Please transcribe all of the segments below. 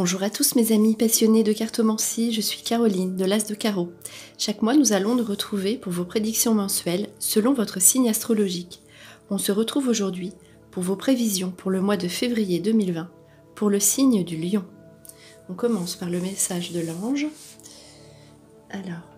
Bonjour à tous mes amis passionnés de cartomancie, je suis Caroline de l'As de Carreau. Chaque mois nous allons nous retrouver pour vos prédictions mensuelles selon votre signe astrologique. On se retrouve aujourd'hui pour vos prévisions pour le mois de février 2020 pour le signe du Lion. On commence par le message de l'ange. Alors,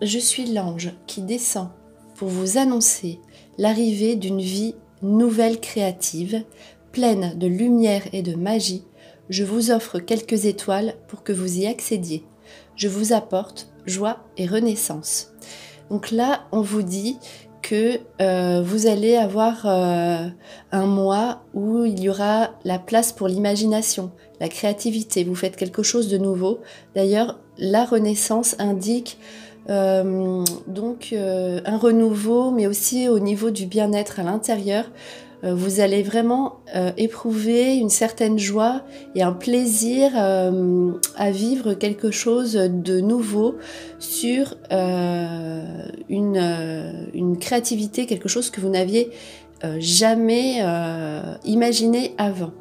je suis l'ange qui descend pour vous annoncer l'arrivée d'une vie nouvelle créative, pleine de lumière et de magie. Je vous offre quelques étoiles pour que vous y accédiez. Je vous apporte joie et renaissance. Donc là, on vous dit que vous allez avoir un mois où il y aura la place pour l'imagination, la créativité. Vous faites quelque chose de nouveau. D'ailleurs, la renaissance indique un renouveau, mais aussi au niveau du bien-être à l'intérieur. Vous allez vraiment éprouver une certaine joie et un plaisir à vivre quelque chose de nouveau sur une créativité, quelque chose que vous n'aviez jamais imaginé avant.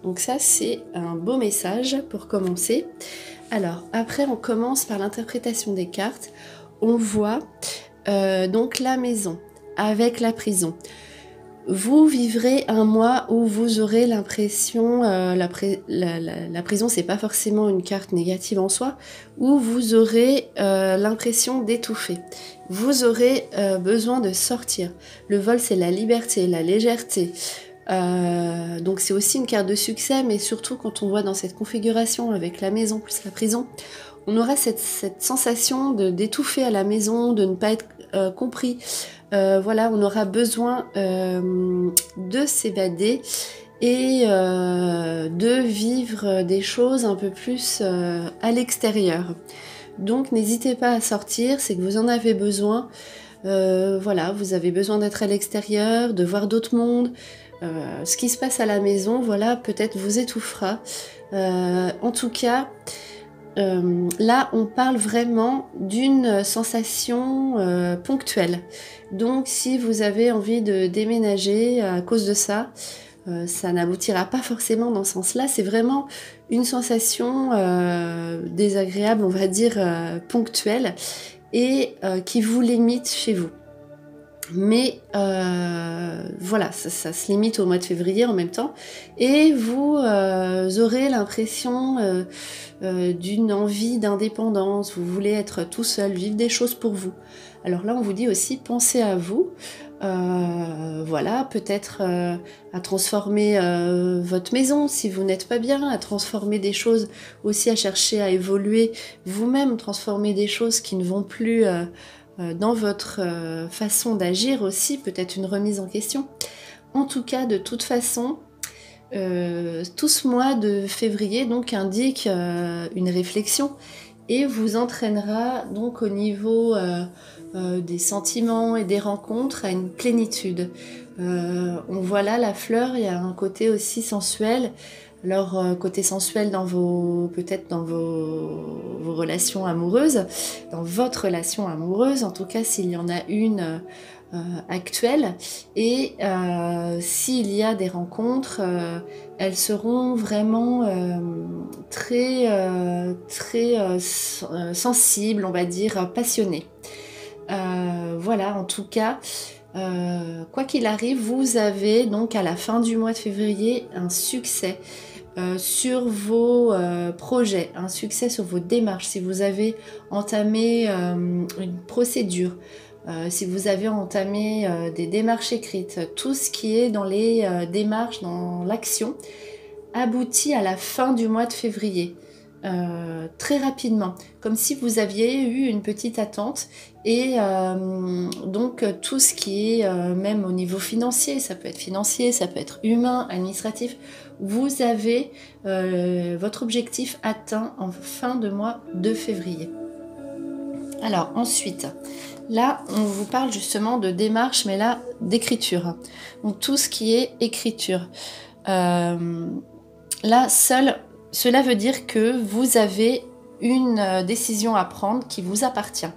Donc ça, c'est un beau message pour commencer. Alors, après, on commence par l'interprétation des cartes. On voit donc la maison avec la prison. Vous vivrez un mois où vous aurez l'impression, la prison c'est pas forcément une carte négative en soi, où vous aurez l'impression d'étouffer. Vous aurez besoin de sortir. Le vol c'est la liberté, la légèreté. Donc c'est aussi une carte de succès, mais surtout quand on voit dans cette configuration avec la maison plus la prison, on aura cette sensation d'étouffer à la maison, de ne pas être compris. Voilà, on aura besoin de s'évader et de vivre des choses un peu plus à l'extérieur. Donc n'hésitez pas à sortir, c'est que vous en avez besoin. Voilà, vous avez besoin d'être à l'extérieur, de voir d'autres mondes. Ce qui se passe à la maison, voilà, peut-être vous étouffera. En tout cas, là, on parle vraiment d'une sensation ponctuelle. Donc, si vous avez envie de déménager à cause de ça, ça n'aboutira pas forcément dans ce sens-là. C'est vraiment une sensation désagréable, on va dire ponctuelle, et qui vous limite chez vous. Mais voilà, ça se limite au mois de février en même temps, et vous aurez l'impression d'une envie d'indépendance. Vous voulez être tout seul, vivre des choses pour vous. Alors là, on vous dit aussi, pensez à vous. Voilà, peut-être à transformer votre maison si vous n'êtes pas bien, à transformer des choses aussi, à chercher à évoluer vous-même, transformer des choses qui ne vont plus dans votre façon d'agir aussi, peut-être une remise en question. En tout cas, de toute façon, tout ce mois de février donc indique une réflexion et vous entraînera donc au niveau des sentiments et des rencontres à une plénitude. On voit là la fleur, il y a un côté aussi sensuel. Alors côté sensuel peut-être dans vos relations amoureuses, dans votre relation amoureuse, en tout cas s'il y en a une actuelle, et s'il y a des rencontres, elles seront vraiment très sensibles, on va dire passionnées. Voilà, en tout cas, quoi qu'il arrive, vous avez donc à la fin du mois de février un succès sur vos projets, un succès sur vos démarches. Si vous avez entamé une procédure, si vous avez entamé des démarches écrites, tout ce qui est dans les démarches, dans l'action, aboutit à la fin du mois de février. Très rapidement, comme si vous aviez eu une petite attente, et donc tout ce qui est même au niveau financier, ça peut être humain, administratif, vous avez votre objectif atteint en fin de mois de février. Alors ensuite, là on vous parle justement de démarche, mais là d'écriture, donc tout ce qui est écriture, là cela veut dire que vous avez une décision à prendre qui vous appartient.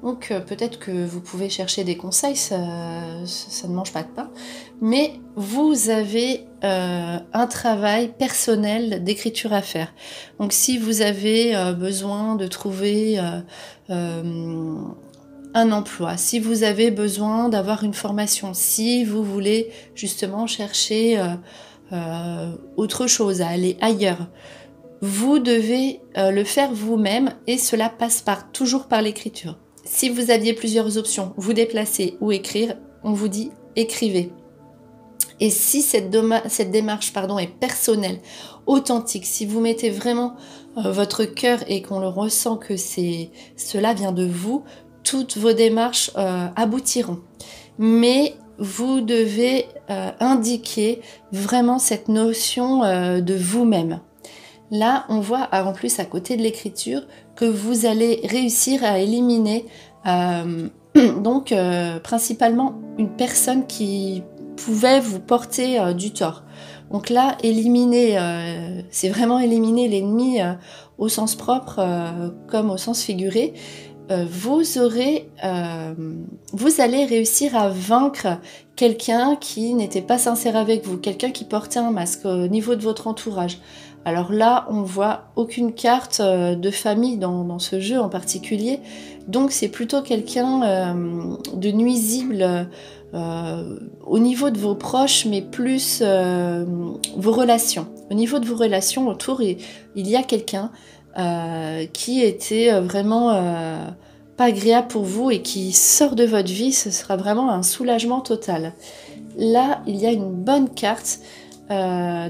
Donc peut-être que vous pouvez chercher des conseils, ça ne mange pas de pain, mais vous avez un travail personnel d'écriture à faire. Donc si vous avez besoin de trouver un emploi, si vous avez besoin d'avoir une formation, si vous voulez justement chercher autre chose, à aller ailleurs, vous devez le faire vous-même et cela passe toujours par l'écriture. Si vous aviez plusieurs options, vous déplacer ou écrire, on vous dit écrivez. Et si cette démarche est personnelle, authentique, si vous mettez vraiment votre cœur et qu'on le ressent que cela vient de vous, toutes vos démarches aboutiront. Mais vous devez indiquer vraiment cette notion de vous-même. Là, on voit en plus à côté de l'écriture que vous allez réussir à éliminer principalement une personne qui pouvait vous porter du tort. Donc là, c'est vraiment éliminer l'ennemi au sens propre comme au sens figuré. Vous allez réussir à vaincre quelqu'un qui n'était pas sincère avec vous, quelqu'un qui portait un masque au niveau de votre entourage. Alors là, on voit aucune carte de famille dans ce jeu en particulier, donc c'est plutôt quelqu'un de nuisible au niveau de vos proches, mais plus vos relations. Au niveau de vos relations autour, il y a quelqu'un qui était vraiment pas agréable pour vous et qui sort de votre vie, ce sera vraiment un soulagement total. Là, il y a une bonne carte,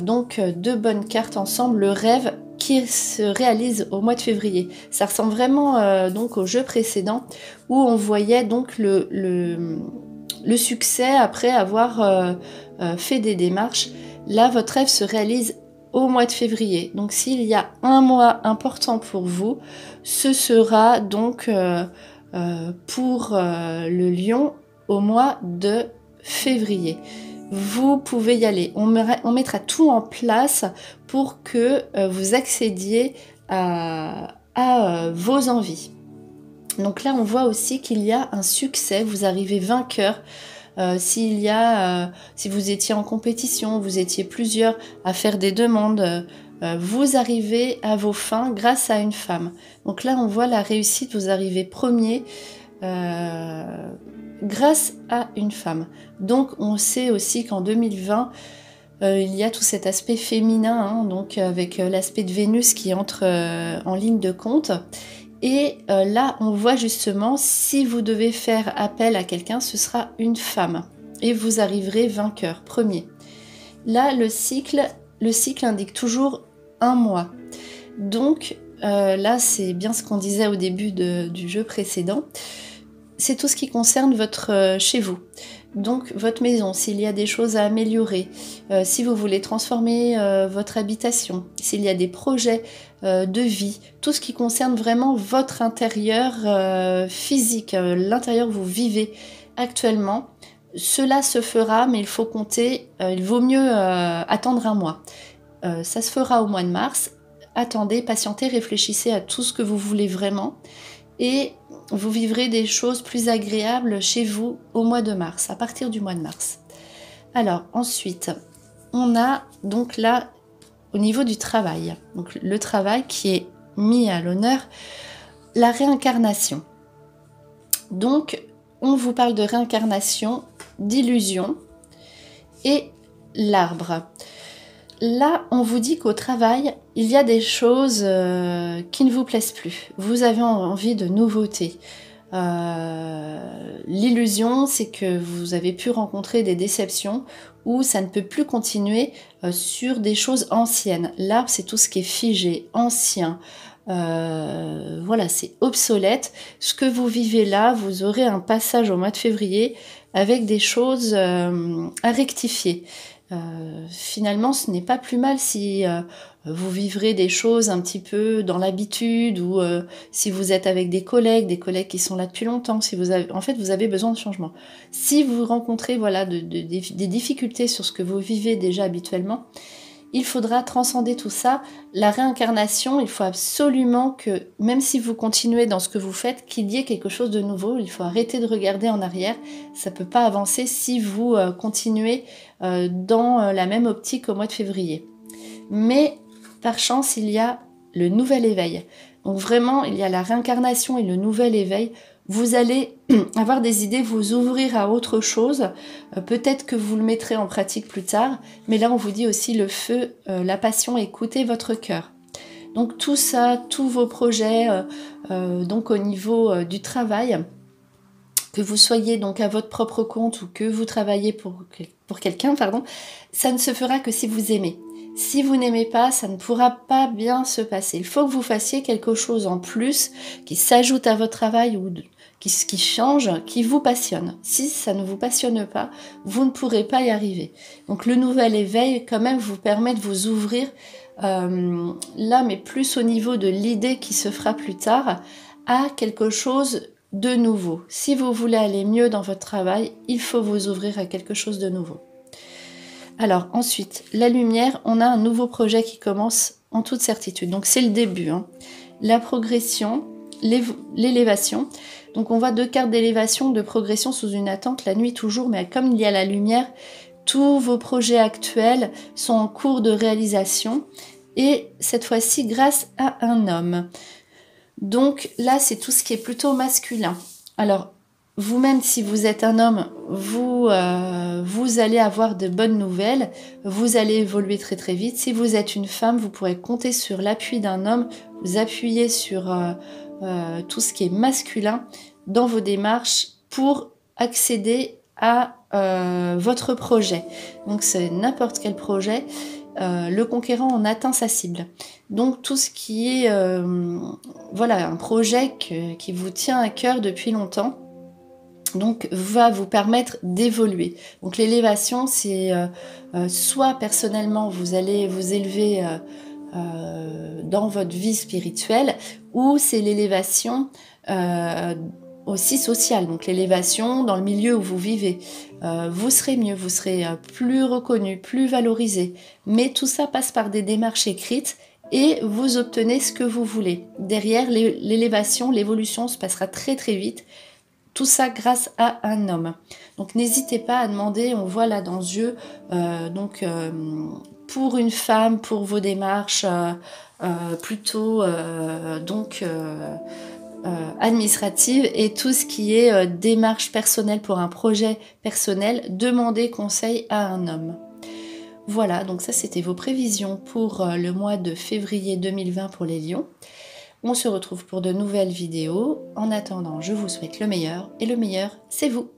donc deux bonnes cartes ensemble, le rêve qui se réalise au mois de février. Ça ressemble vraiment donc au jeu précédent où on voyait donc le succès après avoir fait des démarches. Là, votre rêve se réalise au mois de février. Donc s'il y a un mois important pour vous, ce sera donc pour le lion au mois de février. Vous pouvez y aller. On mettra tout en place pour que vous accédiez à vos envies. Donc là, on voit aussi qu'il y a un succès. Vous arrivez vainqueur. Si vous étiez en compétition, vous étiez plusieurs à faire des demandes, vous arrivez à vos fins grâce à une femme. Donc là, on voit la réussite. Vous arrivez premier. Grâce à une femme. Donc on sait aussi qu'en 2020, il y a tout cet aspect féminin, donc avec l'aspect de Vénus qui entre en ligne de compte. Et là, on voit justement, si vous devez faire appel à quelqu'un, ce sera une femme. Et vous arriverez vainqueur, premier. Là, le cycle indique toujours un mois. Donc là, c'est bien ce qu'on disait au début du jeu précédent. C'est tout ce qui concerne chez vous. Donc votre maison, s'il y a des choses à améliorer, si vous voulez transformer votre habitation, s'il y a des projets de vie, tout ce qui concerne vraiment votre intérieur physique, l'intérieur que vous vivez actuellement, cela se fera, mais il faut compter, il vaut mieux attendre un mois. Ça se fera au mois de mars. Attendez, patientez, réfléchissez à tout ce que vous voulez vraiment et vous vivrez des choses plus agréables chez vous au mois de mars, à partir du mois de mars. Alors ensuite, on a donc là, au niveau du travail, donc le travail qui est mis à l'honneur, la réincarnation. Donc, on vous parle de réincarnation, d'illusion et l'arbre. Là, on vous dit qu'au travail, il y a des choses qui ne vous plaisent plus. Vous avez envie de nouveautés. L'illusion, c'est que vous avez pu rencontrer des déceptions où ça ne peut plus continuer sur des choses anciennes. L'arbre, c'est tout ce qui est figé, ancien. Voilà, c'est obsolète. Ce que vous vivez là, vous aurez un passage au mois de février avec des choses à rectifier. Finalement, ce n'est pas plus mal si vous vivrez des choses un petit peu dans l'habitude ou si vous êtes avec des collègues qui sont là depuis longtemps. Si vous avez besoin de changement. Si vous rencontrez des difficultés sur ce que vous vivez déjà habituellement, il faudra transcender tout ça. La réincarnation, il faut absolument que, même si vous continuez dans ce que vous faites, qu'il y ait quelque chose de nouveau. Il faut arrêter de regarder en arrière. Ça ne peut pas avancer si vous continuez dans la même optique au mois de février. Mais par chance, il y a le nouvel éveil. Donc vraiment, il y a la réincarnation et le nouvel éveil. Vous allez avoir des idées, vous ouvrir à autre chose. Peut-être que vous le mettrez en pratique plus tard. Mais là, on vous dit aussi le feu, la passion, écoutez votre cœur. Donc tout ça, tous vos projets, donc au niveau du travail, que vous soyez donc à votre propre compte ou que vous travaillez pour quelqu'un, pardon, ça ne se fera que si vous aimez. Si vous n'aimez pas, ça ne pourra pas bien se passer. Il faut que vous fassiez quelque chose en plus qui s'ajoute à votre travail ou qui change, qui vous passionne. Si ça ne vous passionne pas, vous ne pourrez pas y arriver. Donc le nouvel éveil, quand même, vous permet de vous ouvrir là, mais plus au niveau de l'idée qui se fera plus tard, à quelque chose de nouveau. Si vous voulez aller mieux dans votre travail, il faut vous ouvrir à quelque chose de nouveau. Alors ensuite, la lumière, on a un nouveau projet qui commence en toute certitude. Donc c'est le début. Hein. La progression, l'élévation. Donc on voit 2 cartes d'élévation, de progression sous une attente, la nuit toujours, mais comme il y a la lumière, tous vos projets actuels sont en cours de réalisation. Et cette fois-ci grâce à un homme. Donc là, c'est tout ce qui est plutôt masculin. Alors, vous-même, si vous êtes un homme, vous allez avoir de bonnes nouvelles, vous allez évoluer très très vite. Si vous êtes une femme, vous pourrez compter sur l'appui d'un homme, vous appuyer sur tout ce qui est masculin dans vos démarches pour accéder à votre projet. Donc c'est n'importe quel projet. Le conquérant en atteint sa cible. Donc tout ce qui est voilà, un projet qui vous tient à cœur depuis longtemps, donc va vous permettre d'évoluer. Donc l'élévation, c'est soit personnellement vous allez vous élever dans votre vie spirituelle, ou c'est l'élévation aussi sociale, donc l'élévation dans le milieu où vous vivez. Vous serez mieux, vous serez plus reconnu, plus valorisé. Mais tout ça passe par des démarches écrites et vous obtenez ce que vous voulez. Derrière, l'élévation, l'évolution se passera très très vite. Tout ça grâce à un homme. Donc n'hésitez pas à demander, on voit là dans ce jeu, pour une femme, pour vos démarches, plutôt administrative et tout ce qui est démarche personnelle pour un projet personnel, demandez conseil à un homme. Voilà, donc ça c'était vos prévisions pour le mois de février 2020 pour les lions. On se retrouve pour de nouvelles vidéos. En attendant, je vous souhaite le meilleur et le meilleur, c'est vous.